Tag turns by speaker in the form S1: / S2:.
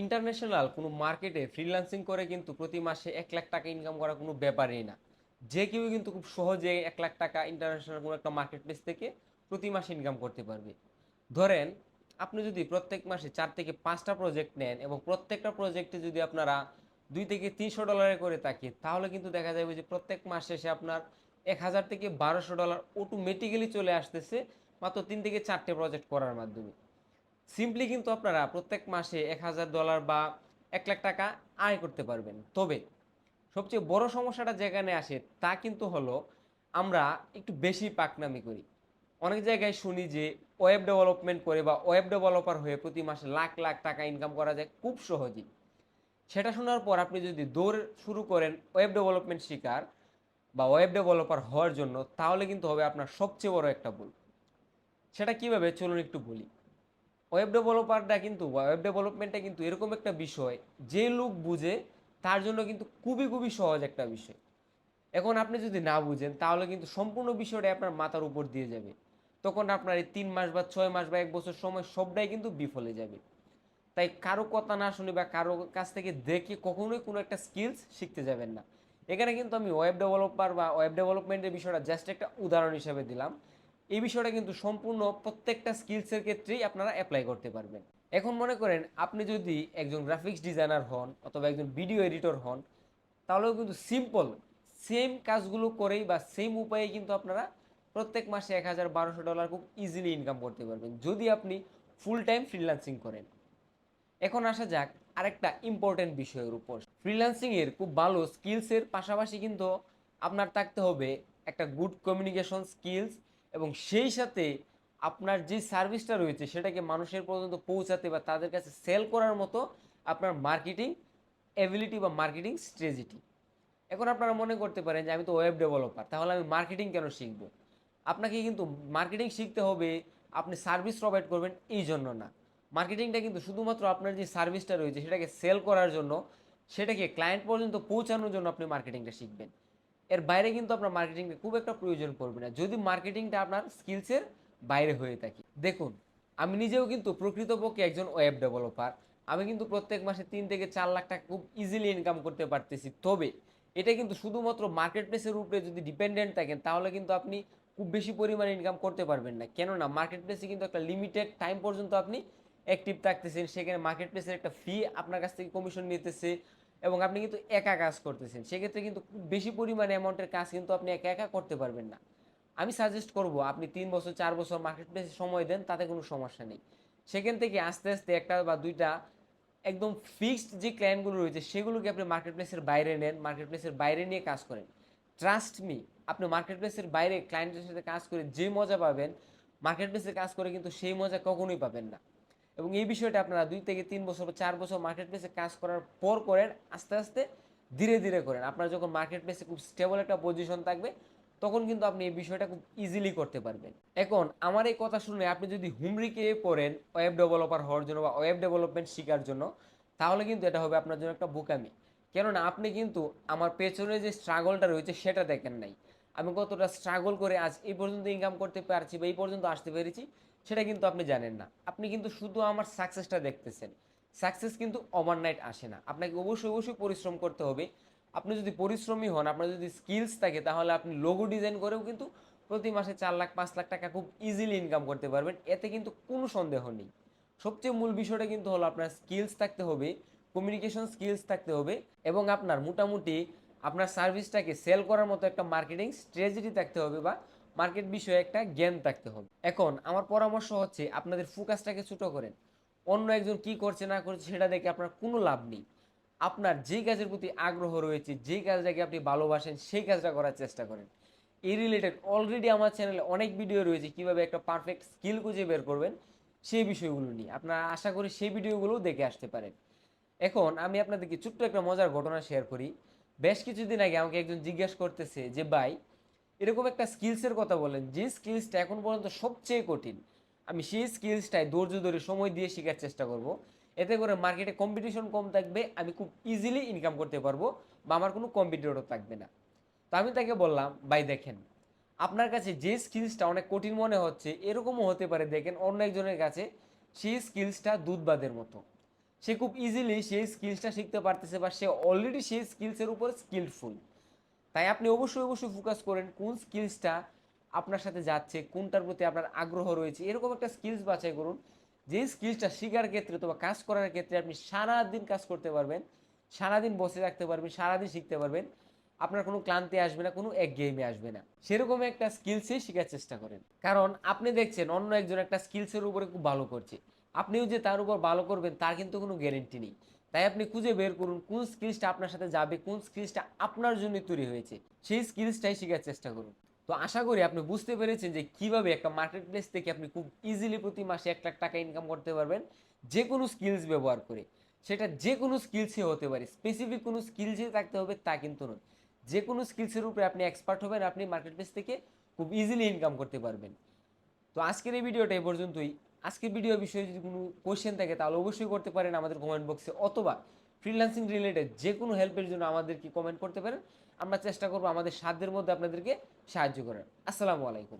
S1: International কোনো মার্কেটে freelancing করে কিন্তু প্রতি মাসে 1 লাখ টাকা ইনকাম করা কোনো ব্যাপারই না। যে কেউ কিন্তু খুব সহজে 1 লাখ টাকা ইন্টারন্যাশনাল কোনো একটা মার্কেট প্লেস থেকে প্রতি মাসে ইনকাম করতে পারবে। ধরেন আপনি যদি প্রত্যেক মাসে 4 থেকে 5টা প্রজেক্ট নেন এবং প্রত্যেকটা প্রজেক্টে যদি আপনারা $200 থেকে $300 করে থাকে, তাহলে কিন্তু দেখা যাবে যে প্রত্যেক মাস শেষে আপনার $1000 থেকে $1200 অটোমেটিক্যালি চলে আসতেছে মাত্র 3 থেকে 4টে প্রজেক্ট করার মাধ্যমে। সিম্পলি কিন্তু আপনারা প্রত্যেক মাসে $1000 বা 1 লাখ টাকা আয় করতে পারবেন। তবে সবচেয়ে বড় সমস্যাটা যেখানে আসে তা কিন্তু হলো আমরা একটু বেশি পাকনামি করি। অনেক জায়গায় শুনি যে ওয়েব ডেভেলপমেন্ট করে বা ওয়েব ডেভেলপার হয়ে প্রতি মাসে লাখ লাখ টাকা ইনকাম করা যায় খুব সহজেই। সেটা শোনার পর আপনি যদি দৌড় শুরু করেন ওয়েব ডেভেলপমেন্ট শিকার বা ওয়েব ডেভেলপার হওয়ার জন্য, তাহলে কিন্তু হবে আপনার সবচেয়ে বড় একটা ভুল। সেটা কিভাবে চলুন একটু বলি। ওয়েব ডেভেলপমেন্টটা কিন্তু এরকম একটা বিষয়, যে লোক বুঝে তার জন্য কিন্তু খুবই খুবই সহজ একটা বিষয়। এখন আপনি যদি না বুঝেন তাহলে কিন্তু সম্পূর্ণ বিষয়টা আপনার মাথার উপর দিয়ে যাবে। তখন আপনার এই 3 মাস বা 6 মাস বা 1 বছর সময় সবটাই কিন্তু বিফলে যাবে। তাই কারো কথা না শুনে বা কারো কাছ থেকে দেখে কখনোই কোনো একটা স্কিলস শিখতে যাবেন না। এখানে কিন্তু আমি ওয়েব ডেভেলপার বা ওয়েব ডেভেলপমেন্টের বিষয়টা জাস্ট একটা উদাহরণ হিসেবে দিলাম। এই বিষয়টা কিন্তু সম্পূর্ণ প্রত্যেকটা স্কিলসের ক্ষেত্রেই আপনারা অ্যাপ্লাই করতে পারবেন। এখন মনে করেন আপনি যদি একজন গ্রাফিক্স ডিজাইনার হন অথবা একজন ভিডিও এডিটর হন, তাহলেও কিন্তু সিম্পল সেম কাজগুলো করেই বা সেম উপায়ে কিন্তু আপনারা প্রত্যেক মাসে 1000-1200 ডলার খুব ইজিলি ইনকাম করতে পারবেন যদি আপনি ফুল টাইম ফ্রিল্যান্সিং করেন। এখন আসা যাক আরেকটা ইম্পর্টেন্ট বিষয়ের উপর। ফ্রিল্যান্সিং এর খুব ভালো স্কিলসের পাশাপাশি কিন্তু আপনার থাকতে হবে একটা গুড কমিউনিকেশন স্কিলস, এবং সেই সাথে আপনার যে সার্ভিসটা রয়েছে সেটাকে মানুষের পর্যন্ত পৌঁছাতে বা তাদের কাছে সেল করার মতো আপনার মার্কেটিং এবিলিটি বা মার্কেটিং স্ট্র্যাটেজি। এখন আপনারা মনে করতে পারেন যে আমি তো ওয়েব ডেভেলপার, তাহলে আমি মার্কেটিং কেন শিখবো? আপনাকে কিন্তু মার্কেটিং শিখতে হবে আপনি সার্ভিস প্রোভাইড করবেন এই জন্য না। মার্কেটিংটা কিন্তু শুধুমাত্র আপনার যে সার্ভিসটা রয়েছে সেটাকে সেল করার জন্য, সেটাকে ক্লায়েন্ট পর্যন্ত পৌঁছানোর জন্য আপনি মার্কেটিংটা শিখবেন। এর বাইরে কিন্তু আপনার মার্কেটিংটা খুব একটা প্রয়োজন পড়বে না যদি মার্কেটিংটা আপনার স্কিলসের বাইরে হয়ে থাকে। দেখুন, আমি নিজেও কিন্তু প্রকৃতপক্ষে একজন ওয়েব ডেভেলপার। আমি কিন্তু প্রত্যেক মাসে 3 থেকে 4 লাখ টাকা খুব ইজিলি ইনকাম করতে পারতেছি। তবে এটা কিন্তু শুধুমাত্র মার্কেট প্লেসের উপরে যদি ডিপেন্ডেন্ট থাকেন তাহলে কিন্তু আপনি খুব বেশি পরিমাণে ইনকাম করতে পারবেন না। কেননা মার্কেট প্লেসে কিন্তু একটা লিমিটেড টাইম পর্যন্ত আপনি অ্যাক্টিভ থাকতেছেন, সেখানে মার্কেট প্লেসের একটা ফি আপনার কাছ থেকে কমিশন নিতেছে এবং আপনি কিন্তু একা কাজ করতেছেন। সেক্ষেত্রে কিন্তু খুব বেশি পরিমাণে অ্যামাউন্টের কাজ কিন্তু আপনি একা একা করতে পারবেন না। আমি সাজেস্ট করব আপনি 3 বছর 4 বছর মার্কেট প্লেসে সময় দেন, তাতে কোনো সমস্যা নেই। সেখান থেকে আস্তে আস্তে একটা বা দুইটা একদম ফিক্সড যে ক্লায়েন্টগুলো রয়েছে সেগুলোকে আপনি মার্কেট প্লেসের বাইরে নেন, মার্কেট প্লেসের বাইরে নিয়ে কাজ করেন। ট্রাস্ট মি, আপনি মার্কেট প্লেসের বাইরে ক্লায়েন্টের সাথে কাজ করে যে মজা পাবেন, মার্কেট প্লেসে কাজ করে কিন্তু সেই মজা কখনোই পাবেন না। এবং এই বিষয়টা আপনারা 2 থেকে 3 বছর বা 4 বছর মার্কেট প্লেসে কাজ করার পর করেন, আস্তে আস্তে ধীরে ধীরে করেন। আপনার যখন মার্কেট প্লেসে খুব স্টেবল একটা পজিশন থাকবে তখন কিন্তু আপনি এই বিষয়টা খুব ইজিলি করতে পারবেন। এখন আমার এই কথা শুনে আপনি যদি হুমড়ি খেয়ে পড়েন ওয়েব ডেভেলপার হওয়ার জন্য বা ওয়েব ডেভেলপমেন্ট শেখার জন্য, তাহলে কিন্তু এটা হবে আপনার জন্য একটা বোকামি। কেননা আপনি কিন্তু আমার পেছনে যে স্ট্রাগলটা রয়েছে সেটা দেখেন নাই। আমি কতটা স্ট্রাগল করে আজ এই পর্যন্ত ইনকাম করতে পারছি বা এই পর্যন্ত আসতে পেরেছি সেটা কিন্তু আপনি জানেন না। আপনি কিন্তু শুধু আমার সাকসেসটা দেখতেছেন। সাকসেস কিন্তু ওভারনাইট আসে না, আপনাকে অবশ্যই অবশ্যই পরিশ্রম করতে হবে। আপনি যদি পরিশ্রমী হন, আপনার যদি স্কিলস থাকে, তাহলে আপনি লোগো ডিজাইন করেও কিন্তু প্রতি মাসে 4 লাখ 5 লাখ টাকা খুব ইজিলি ইনকাম করতে পারবেন, এতে কিন্তু কোনো সন্দেহ নেই। সবচেয়ে মূল বিষয়টা কিন্তু হলো আপনার স্কিলস থাকতে হবে, কমিউনিকেশন স্কিলস থাকতে হবে, এবং আপনার মোটামুটি আপনার সার্ভিসটাকে সেল করার মতো একটা মার্কেটিং স্ট্র্যাটেজি থাকতে হবে বা মার্কেট বিষয়ে একটা জ্ঞান থাকতে হবে। এখন আমার পরামর্শ হচ্ছে আপনাদের ফোকাসটাকে ছোট করেন। অন্য একজন কি করছে না করছে সেটা দেখে আপনার কোনো লাভ নেই। আপনার যেই কাজের প্রতি আগ্রহ রয়েছে, যেই কাজটাকে আপনি ভালোবাসেন সেই কাজটা করার চেষ্টা করেন। এই রিলেটেড অলরেডি আমার চ্যানেলে অনেক ভিডিও রয়েছে কিভাবে একটা পারফেক্ট স্কিল খুঁজে বের করবেন সেই বিষয়গুলো নিয়ে। আপনারা আশা করি সেই ভিডিওগুলো দেখে আসতে পারেন। এখন আমি আপনাদেরকে ছোট্ট একটা মজার ঘটনা শেয়ার করি। বেশ কিছুদিন আগে আমাকে একজন জিজ্ঞাসা করতেছে যে ভাই, এরকম একটা স্কিলসের কথা বলেন যে স্কিলসটা এখন পর্যন্ত সবচেয়ে কঠিন, আমি সেই স্কিলসটাই ধৈর্য ধরে সময় দিয়ে শেখার চেষ্টা করব, এতে করে মার্কেটে কম্পিটিশন কম থাকবে, আমি খুব ইজিলি ইনকাম করতে পারবো বা আমার কোনো কম্পিটিটর থাকবে না। তো আমি তাকে বললাম, ভাই দেখেন, আপনার কাছে যে স্কিলসটা অনেক কঠিন মনে হচ্ছে এরকমও হতে পারে দেখেন অন্য একজনের কাছে সেই স্কিলসটা দুধবাদের মতো। সে খুব ইজিলি সেই স্কিলসটা শিখতে পারতেছে বা সে অলরেডি সেই স্কিলসের উপর স্কিলফুল। তাই আপনি অবশ্যই অবশ্যই ফোকাস করেন কোন স্কিলসটা আপনার সাথে যাচ্ছে, কোনটার প্রতি আপনার আগ্রহ রয়েছে, এরকম একটা স্কিলস বাছাই করুন যে স্কিলসটা শেখার ক্ষেত্রে অথবা কাজ করার ক্ষেত্রে আপনি সারাদিন কাজ করতে পারবেন, সারাদিন বসে থাকতে পারবেন, সারাদিন শিখতে পারবেন, আপনার কোনো ক্লান্তি আসবে না, কোনো একঘেয়েমি আসবে না। সেরকম একটা স্কিলসই শেখার চেষ্টা করেন। কারণ আপনি দেখছেন অন্য একজন একটা স্কিলসের উপরে খুব ভালো করছে, আপনিও যে তার উপর ভালো করবেন তার কিন্তু কোনো গ্যারেন্টি নেই। তাই আপনি খুঁজে বের করুন কোন স্কিলসটা আপনার সাথে যাবে, কোন স্কিলসটা আপনার জন্য তৈরি হয়েছে, সেই স্কিলসটাই শেখার চেষ্টা করুন। তো আশা করি আপনি বুঝতে পেরেছেন যে কিভাবে একটা মার্কেট প্লেস থেকে আপনি খুব ইজিলি প্রতি মাসে 1 লাখ টাকা ইনকাম করতে পারবেন যে কোনো স্কিলস ব্যবহার করে। সেটা যে কোনো স্কিলসই হতে পারে, স্পেসিফিক কোনো স্কিলসই থাকতে হবে তা কিন্তু নয়। যে কোনো স্কিলসের উপরে আপনি এক্সপার্ট হবেন, আপনি মার্কেট প্লেস থেকে খুব ইজিলি ইনকাম করতে পারবেন। তো আজকের এই ভিডিওটা এই পর্যন্তই। আজকের ভিডিও বিষয়ে যদি কোনো কোয়েশ্চেন থাকে তাহলে অবশ্যই করতে পারেন আমাদের কমেন্ট বক্সে, অথবা ফ্রিল্যান্সিং রিলেটেড যে কোনো হেল্পের জন্য আমাদেরকে কমেন্ট করতে পারেন। আমরা চেষ্টা করবো আমাদের সাধ্যের মধ্যে আপনাদেরকে সাহায্য করার। আসসালামু আলাইকুম।